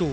2